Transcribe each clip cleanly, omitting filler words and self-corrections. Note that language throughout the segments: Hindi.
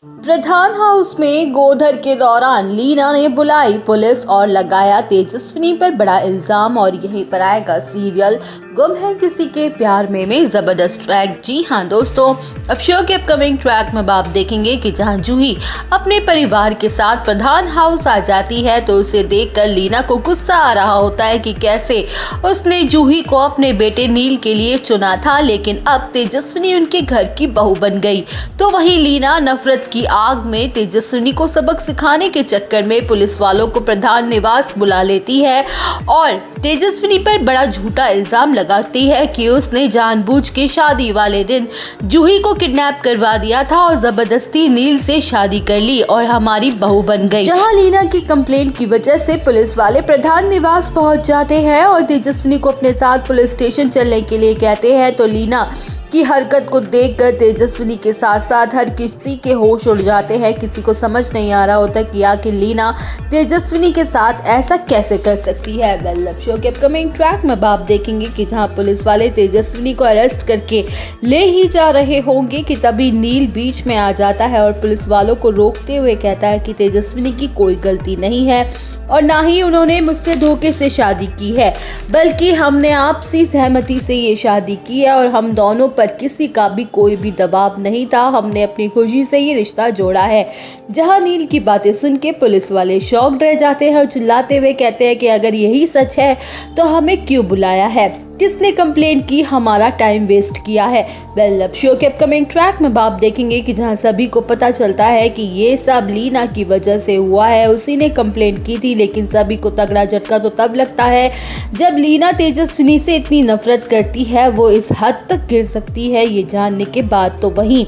प्रधान हाउस में गोधर के दौरान लीना ने बुलाई पुलिस और लगाया तेजस्विनी पर बड़ा इल्जाम। और यहीं पर आएगा सीरियल गुम है किसी के प्यार में जबरदस्त ट्रैक। जी हाँ दोस्तों, अब शो के अपकमिंग ट्रैक में आप देखेंगे कि जहां जूही अपने परिवार के साथ प्रधान हाउस आ जाती है तो उसे देखकर लीना को गुस्सा आ रहा होता है कि कैसे उसने जूही को अपने बेटे नील के लिए चुना था, लेकिन अब तेजस्विनी उनके घर की बहू बन गई। तो वहीं लीना नफरत की आग में तेजस्विनी को सबक सिखाने के चक्कर में पुलिस वालों को प्रधान निवास बुला लेती है और तेजस्विनी पर बड़ा झूठा इल्जाम लगाती है कि उसने जानबूझ के शादी वाले दिन जूही को किडनैप करवा दिया था और जबरदस्ती नील से शादी कर ली और हमारी बहू बन गई। जहां लीना की कंप्लेंट की वजह से पुलिस वाले प्रधान निवास पहुंच जाते हैं और तेजस्विनी को अपने साथ पुलिस स्टेशन चलने के लिए कहते हैं। तो लीना की हरकत को देखकर तेजस्विनी के साथ साथ हर किसी के होश उड़ जाते हैं। किसी को समझ नहीं आ रहा होता कि आखिर लीना तेजस्विनी के साथ ऐसा कैसे कर सकती है। वेल, शो के अपकमिंग ट्रैक में आप देखेंगे कि जहां पुलिस वाले तेजस्विनी को अरेस्ट करके ले ही जा रहे होंगे कि तभी नील बीच में आ जाता है और पुलिस वालों को रोकते हुए कहता है कि तेजस्विनी की कोई गलती नहीं है और ना ही उन्होंने मुझसे धोखे से शादी की है, बल्कि हमने आपसी सहमति से ये शादी की है और हम दोनों पर किसी का भी कोई भी दबाव नहीं था। हमने अपनी खुशी से ये रिश्ता जोड़ा है। जहां नील की बातें सुन के पुलिस वाले शॉक्ड रह जाते हैं और चिल्लाते हुए कहते हैं कि अगर यही सच है तो हमें क्यों बुलाया है, किसने कंप्लेंट की, हमारा टाइम वेस्ट किया है। वेल, अब शो के अपकमिंग ट्रैक में आप देखेंगे कि जहां सभी को पता चलता है कि ये सब लीना की वजह से हुआ है, उसी ने कंप्लेंट की थी। लेकिन सभी को तगड़ा झटका तो तब लगता है जब लीना तेजस्विनी से इतनी नफरत करती है वो इस हद तक गिर सकती है ये जानने के बाद। तो वहीं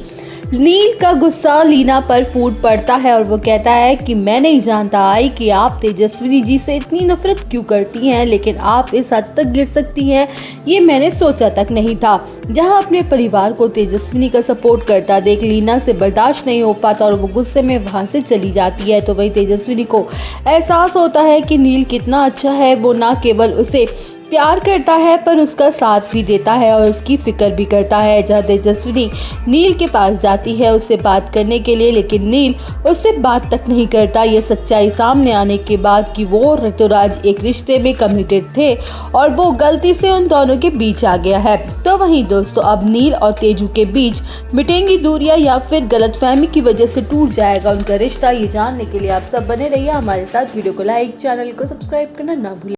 नील का गुस्सा लीना पर फूट पड़ता है और वो कहता है कि मैं नहीं जानता आई कि आप तेजस्विनी जी से इतनी नफरत क्यों करती हैं, लेकिन आप इस हद तक गिर सकती हैं ये मैंने सोचा तक नहीं था। जहां अपने परिवार को तेजस्विनी का सपोर्ट करता देख लीना से बर्दाश्त नहीं हो पाता और वो गुस्से में वहां से चली जाती है। तो वही तेजस्विनी को एहसास होता है कि नील कितना अच्छा है, वो ना केवल उसे प्यार करता है पर उसका साथ भी देता है और उसकी फिक्र भी करता है। जहाँ तेजस्विनी नील के पास जाती है उससे बात करने के लिए, लेकिन नील उससे बात तक नहीं करता। ये सच्चाई सामने आने के बाद कि वो ऋतुराज एक रिश्ते में कमिटेड थे और वो गलती से उन दोनों के बीच आ गया है। तो वहीं दोस्तों, अब नील और तेजू के बीच मिटेंगी दूरियां या फिर गलतफहमी की वजह से टूट जाएगा उनका रिश्ता, ये जानने के लिए आप सब बने रहिए हमारे साथ। वीडियो को लाइक, चैनल को सब्सक्राइब करना ना भूलें।